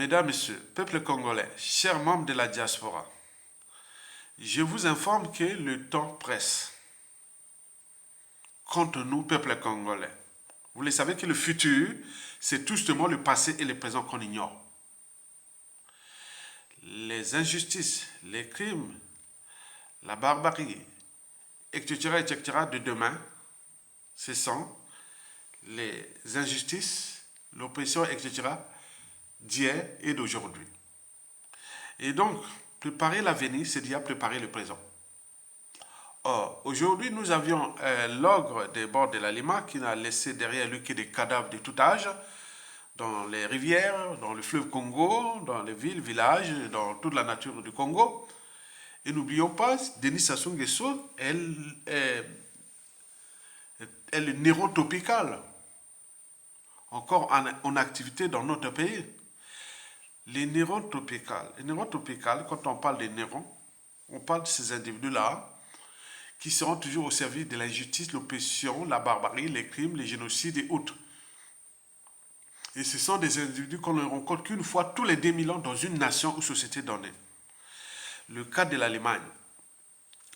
Mesdames, Messieurs, peuple congolais, chers membres de la diaspora, je vous informe que le temps presse contre nous, peuple congolais. Vous le savez que le futur, c'est tout justement le passé et le présent qu'on ignore. Les injustices, les crimes, la barbarie, etc., de demain, ce sont les injustices, l'oppression, etc., d'hier et d'aujourd'hui. Et donc, préparer l'avenir, c'est déjà préparer le présent. Or, aujourd'hui, nous avions l'ogre des bords de la Lima qui n'a laissé derrière lui que des cadavres de tout âge dans les rivières, dans le fleuve Congo, dans les villes, villages, dans toute la nature du Congo. Et n'oublions pas, Denis Sassou Nguesso est le Néron tropical, encore en activité dans notre pays. Les Nérons tropicales, quand on parle des Nérons, on parle de ces individus-là qui seront toujours au service de l'injustice, l'oppression, la barbarie, les crimes, les génocides et autres. Et ce sont des individus qu'on ne rencontre qu'une fois tous les 2000 ans dans une nation ou société donnée. Le cas de l'Allemagne,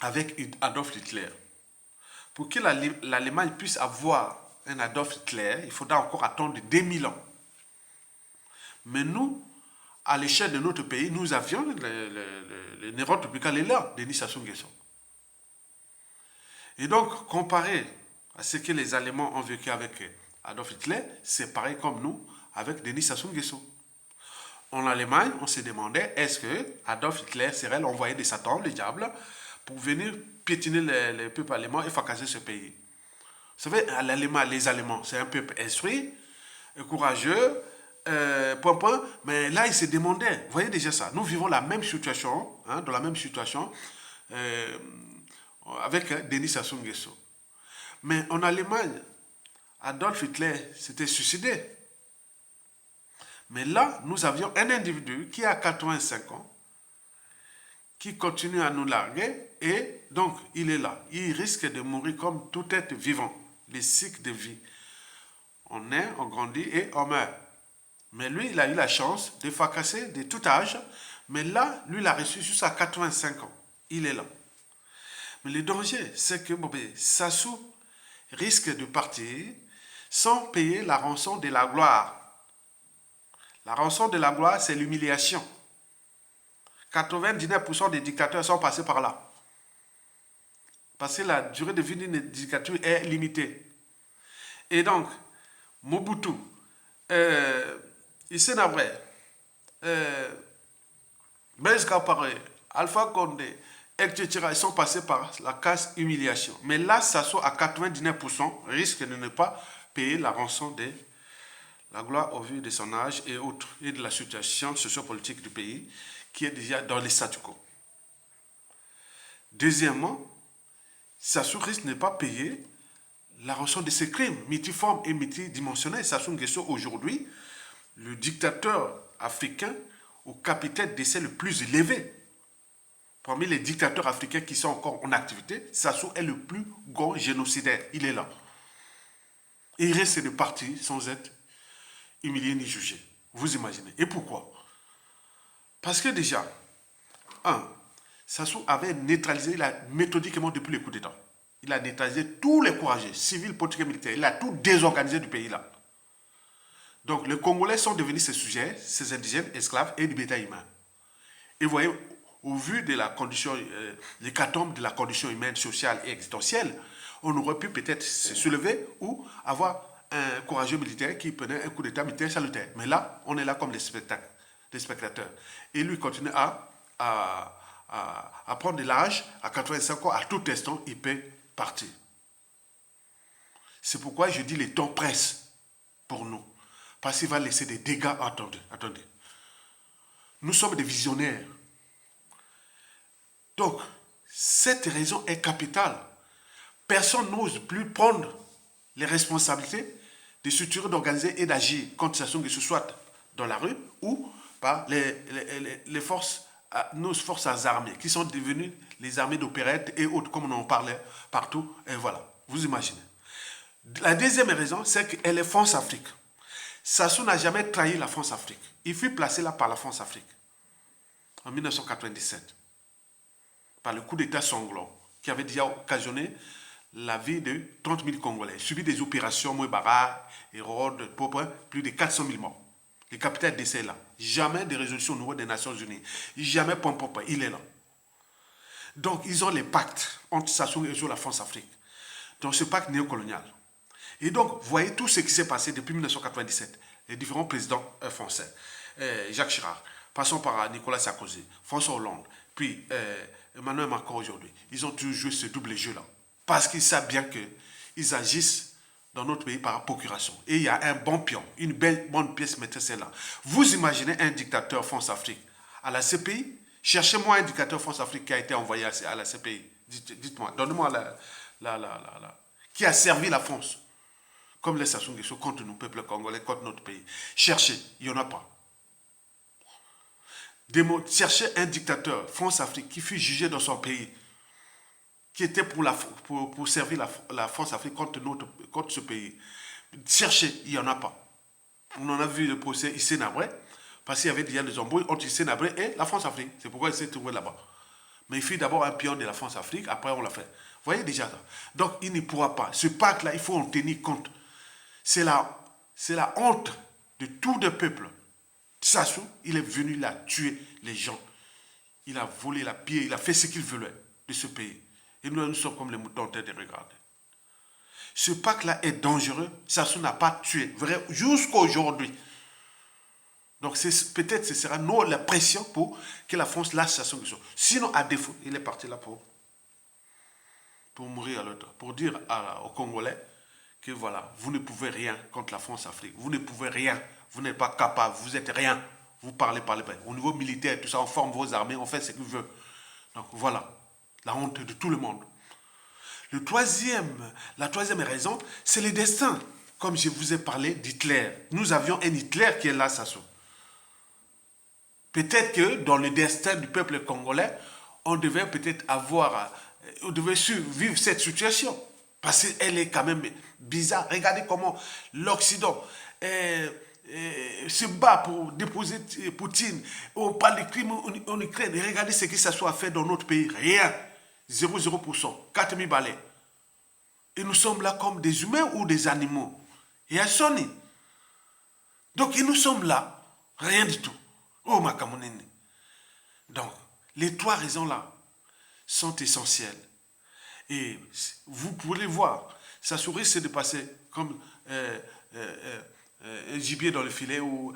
avec Adolf Hitler. Pour que l'Allemagne puisse avoir un Adolf Hitler, il faudra encore attendre 2000 ans. Mais nous, à l'échelle de notre pays, nous avions le Néron tropical est là, Denis Sassou Nguesso. Et donc, comparé à ce que les Allemands ont vécu avec Adolf Hitler, c'est pareil comme nous avec Denis Sassou Nguesso. En Allemagne, on se demandait est-ce que Adolf Hitler serait l'envoyé de Satan, le diable, pour venir piétiner le peuple allemand et fracasser ce pays. Vous savez, les Allemands, c'est un peuple instruit, courageux, mais là, ils se demandaient, vous voyez déjà ça, nous vivons la même situation, dans la même situation, avec Denis Sassou Nguesso. Mais en Allemagne, Adolf Hitler s'était suicidé. Mais là, nous avions un individu qui a 85 ans, qui continue à nous larguer, et donc il est là. Il risque de mourir comme tout être vivant, les cycles de vie. On naît, on grandit et on meurt. Mais lui, il a eu la chance de fracasser de tout âge, mais là, lui, il a reçu jusqu'à 85 ans. Il est là. Mais le danger, c'est que Sassou risque de partir sans payer la rançon de la gloire. La rançon de la gloire, c'est l'humiliation. 99% des dictateurs sont passés par là. Parce que la durée de vie d'une dictature est limitée. Et donc, Mobutu, Hissène Habré, Blaise Compaoré, Alpha Condé, etc. Ils sont passés par la case humiliation. Mais là, Sassou à 99% risque de ne pas payer la rançon de la gloire au vu de son âge et autres, et de la situation sociopolitique du pays qui est déjà dans les statu quo. Deuxièmement, Sassou risque de ne pas payer la rançon de ses crimes multiformes et multidimensionnels. Sassou Nguesso aujourd'hui, le dictateur africain au capital d'essai le plus élevé. Parmi les dictateurs africains qui sont encore en activité, Sassou est le plus grand génocidaire. Il est là. Et il risque de partir sans être humilié ni jugé. Vous imaginez. Et pourquoi? Parce que déjà, Sassou avait neutralisé méthodiquement depuis le coup d'État. Il a neutralisé tous les courageux, civils, politiques et militaires. Il a tout désorganisé du pays là. Donc les Congolais sont devenus ses sujets, ses indigènes, esclaves et du bétail humain. Et vous voyez, au vu de la condition, l'hécatombe de la condition humaine, sociale et existentielle, on aurait pu peut-être se soulever ou avoir un courageux militaire qui prenait un coup d'état militaire salutaire. Mais là, on est là comme des spectateurs. Et lui continue à prendre de l'âge, à 85 ans, à tout instant, il peut partir. C'est pourquoi je dis les temps pressent pour nous. Parce qu'il va laisser des dégâts. Attendez. Nous sommes des visionnaires. Donc, cette raison est capitale. Personne n'ose plus prendre les responsabilités de structurer, d'organiser et d'agir contre Sassou Nguesso, soit dans la rue ou par les forces, nos forces armées, qui sont devenues les armées d'opérette et autres, comme on en parlait partout. Et voilà, vous imaginez. La deuxième raison, c'est qu'elle est France-Afrique. Sassou n'a jamais trahi la France-Afrique. Il fut placé là par la France-Afrique en 1997, par le coup d'État sanglant qui avait déjà occasionné la vie de 30 000 Congolais, subi des opérations, Mouébara, Hérode, Popin, plus de 400 000 morts. Le capitaine d'essai est là. Jamais de résolution au niveau des Nations Unies. Jamais Pompopin, il est là. Donc, ils ont les pactes entre Sassou Nguesso et la France-Afrique. Donc, ce pacte néocolonial. Et donc, vous voyez tout ce qui s'est passé depuis 1997. Les différents présidents français. Jacques Chirac, passons par Nicolas Sarkozy, François Hollande, puis Emmanuel Macron aujourd'hui. Ils ont toujours joué ce double jeu-là. Parce qu'ils savent bien qu'ils agissent dans notre pays par procuration. Et il y a un bon pion, une belle, bonne pièce maîtresse là. Vous imaginez un dictateur France-Afrique à la CPI? Cherchez-moi un dictateur France-Afrique qui a été envoyé à la CPI. Dites-moi, donnez-moi qui a servi la France comme les Sassou Nguesso contre nous, peuple congolais, contre notre pays. Cherchez, il n'y en a pas. Cherchez un dictateur France-Afrique qui fut jugé dans son pays, qui était pour servir la France-Afrique contre ce pays. Cherchez, il n'y en a pas. On en a vu le procès Hissène Habré, parce qu'il y avait déjà des embrouilles entre Hissène Habré et la France-Afrique. C'est pourquoi il s'est trouvé là-bas. Mais il fut d'abord un pion de la France-Afrique, après on l'a fait. Vous voyez déjà ça. Donc il ne pourra pas. Ce pacte-là, il faut en tenir compte. C'est la honte de tous les peuples. Sassou, il est venu là tuer les gens. Il a volé la pierre, il a fait ce qu'il voulait de ce pays. Et nous sommes comme les moutons en tête de regarder. Ce pacte-là est dangereux. Sassou n'a pas tué, vrai, jusqu'à aujourd'hui. Donc peut-être ce sera la pression pour que la France lâche Sassou Nguesso. Sinon, à défaut, il est parti là pour mourir à l'autre. Pour dire aux Congolais que voilà, vous ne pouvez rien contre la France-Afrique. Vous ne pouvez rien. Vous n'êtes pas capable. Vous êtes rien. Vous parlez. Au niveau militaire, tout ça, on forme vos armées, on fait ce qu'on veut. Donc voilà, la honte de tout le monde. La troisième raison, c'est le destin. Comme je vous ai parlé d'Hitler. Nous avions un Hitler qui est là, Sassou. Peut-être que dans le destin du peuple congolais, on devait peut-être on devait vivre cette situation. Parce qu'elle est quand même bizarre. Regardez comment l'Occident se bat pour déposer Poutine. On parle de crimes en Ukraine. Regardez ce que ça soit fait dans notre pays. Rien. 0,0%. 4 000 balais. Et nous sommes là comme des humains ou des animaux. Et à Sony. Donc, nous sommes là. Rien du tout. Oh, ma camonine. Donc, les trois raisons-là sont essentielles. Et vous pouvez voir, ça risque de passer comme un gibier dans le filet ou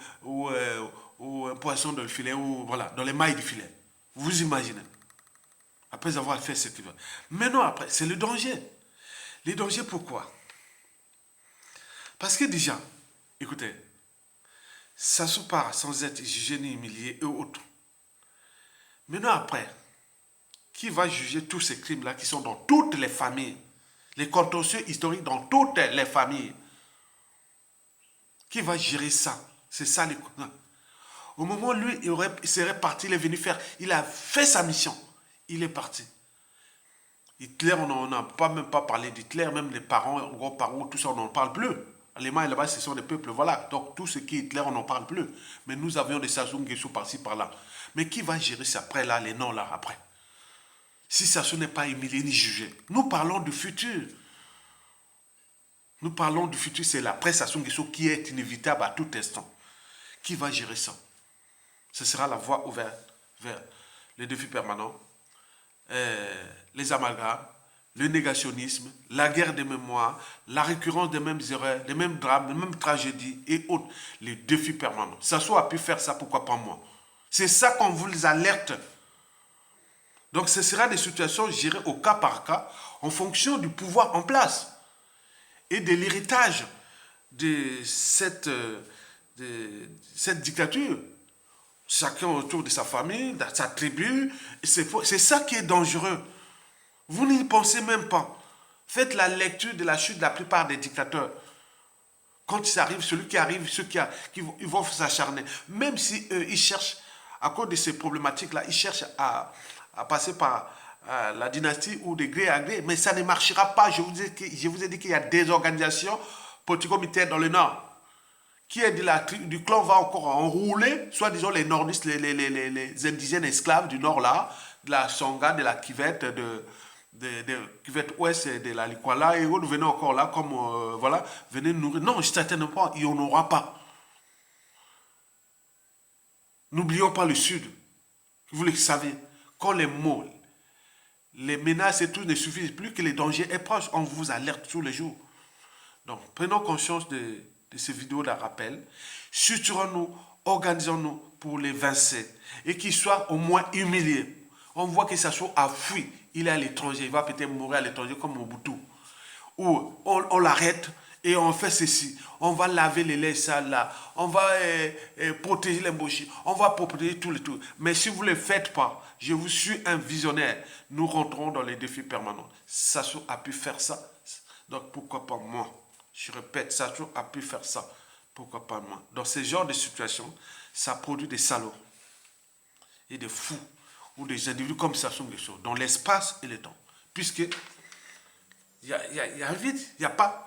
un poisson dans le filet ou voilà, dans les mailles du filet. Vous imaginez. Après avoir fait ce qu'il veut. Maintenant, après, c'est le danger. Le danger, pourquoi? Parce que déjà, écoutez, ça se part sans être jugé ni humilié et autres. Maintenant, après, qui va juger tous ces crimes-là qui sont dans toutes les familles, les contentieux historiques dans toutes les familles? Qui va gérer ça? C'est ça les... Au moment où lui, il serait parti, il est venu faire, il a fait sa mission. Il est parti. Hitler, on n'a même pas parlé d'Hitler, même les parents, grands-parents, tout ça, on n'en parle plus. Allemagne et là-bas, ce sont des peuples, voilà. Donc tout ce qui est Hitler, on n'en parle plus. Mais nous avions des Sassou Nguesso par-ci, par-là. Mais qui va gérer ça après, là, les noms, là, après? Si Sassou n'est pas humilié ni jugé. Nous parlons du futur. Nous parlons du futur, c'est l'après Sassou Nguesso qui est inévitable à tout instant. Qui va gérer ça? Ce sera la voie ouverte vers les défis permanents, les amalgames, le négationnisme, la guerre des mémoires, la récurrence des mêmes erreurs, les mêmes drames, les mêmes tragédies et autres, les défis permanents. Sassou a pu faire ça, pourquoi pas moi? C'est ça qu'on vous alerte. Donc ce sera des situations gérées au cas par cas, en fonction du pouvoir en place et de l'héritage de cette dictature. Chacun autour de sa famille, de sa tribu. C'est ça qui est dangereux. Vous n'y pensez même pas. Faites la lecture de la chute de la plupart des dictateurs. Quand ils arrivent, celui qui arrive, ceux qui vont s'acharner. Même si ils cherchent, à cause de ces problématiques-là, ils cherchent à passer par la dynastie ou de gré à gré. Mais ça ne marchera pas. Je vous ai dit qu'il y a des organisations politico-militaires dans le Nord qui est du clan va encore enrouler, soit disons les nordistes, les indigènes esclaves du nord là, de la Songa, de la Kivette, de Kivette Ouest et de la Likwala, et vous venez encore là, comme voilà, venez nourrir. Non, certainement pas, il n'y en aura pas. N'oublions pas le Sud. Vous le savez, quand les mots, les menaces et tout ne suffisent plus, que les dangers est proche, on vous alerte tous les jours. Donc, prenons conscience de ces vidéos de rappel. Structurons-nous, organisons-nous pour les vaincre et qu'ils soient au moins humiliés. On voit que ça soit à fuir. Il est à l'étranger, il va peut-être mourir à l'étranger comme Mobutu. Ou on l'arrête et on fait ceci. On va laver les laits sales là. On va protéger les bouchis. On va protéger tout le tout. Mais si vous ne le faites pas, je vous suis un visionnaire. Nous rentrons dans les défis permanents. Sassou a pu faire ça. Donc pourquoi pas moi? Je répète, Sassou a pu faire ça. Pourquoi pas moi? Dans ce genre de situation, ça produit des salauds et des fous ou des individus comme Sassou Nguesso dans l'espace et le temps. Puisque il y a un vide, il n'y a pas.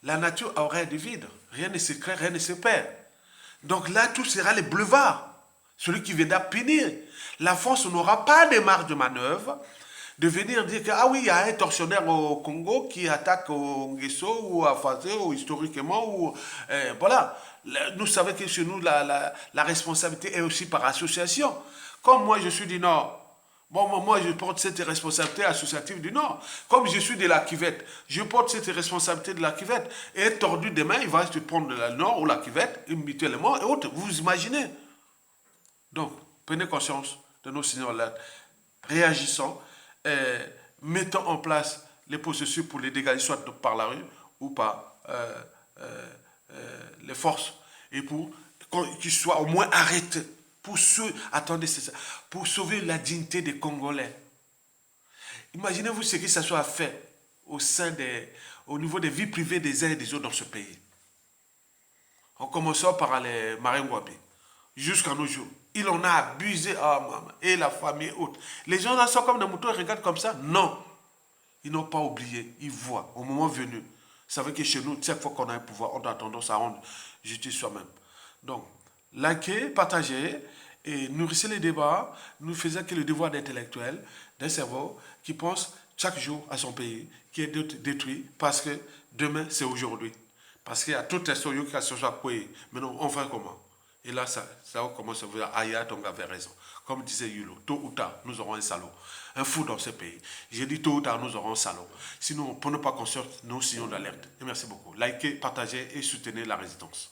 La nature aurait du vide. Rien ne se crée, rien ne se perd. Donc là, tout sera les boulevards. Celui qui viendra punir. La France n'aura pas de marge de manœuvre de venir dire que, ah oui, il y a un tortionnaire au Congo qui attaque au Nguesso ou à Fazé, ou historiquement, ou voilà. Nous savons que chez nous, la responsabilité est aussi par association. Comme moi, je suis du Nord. Bon, moi, je porte cette responsabilité associative du Nord. Comme je suis de la Kivette, je porte cette responsabilité de la Kivette. Et tordu demain, il va se prendre le Nord ou la Kivette, mutuellement et autres. Vous imaginez? Donc, prenez conscience de nos signaux là. Réagissons, mettons en place les processus pour les dégager, soit par la rue ou par les forces, et pour qu'ils soient au moins arrêtés. Attendez, c'est ça, pour sauver la dignité des Congolais. Imaginez-vous ce que ça soit fait au niveau des vies privées des uns et des autres dans ce pays. En commençant par les Maringouabi, jusqu'à nos jours. Il en a abusé, et la famille et autres. Les gens là sont comme des moutons, ils regardent comme ça. Non, ils n'ont pas oublié, ils voient, au moment venu. Vous savez que chez nous, chaque fois qu'on a un pouvoir, on a tendance à rendre justice soi-même. Donc, likez, partagez et nourrissez les débats. Nous faisons que le devoir d'intellectuel, d'un cerveau qui pense chaque jour à son pays, qui est détruit parce que demain c'est aujourd'hui. Parce qu'il y a toute la histoire qui a changé à quoi. Maintenant, on fait comment? Et là, ça commence à vous dire, Aya, donc avait raison. Comme disait Yulo, tôt ou tard, nous aurons un salaud. Un fou dans ce pays. J'ai dit tôt ou tard, nous aurons un salaud. Sinon, pour ne pas conscience, nous signons d'alerte. Et merci beaucoup. Likez, partagez et soutenez la résistance.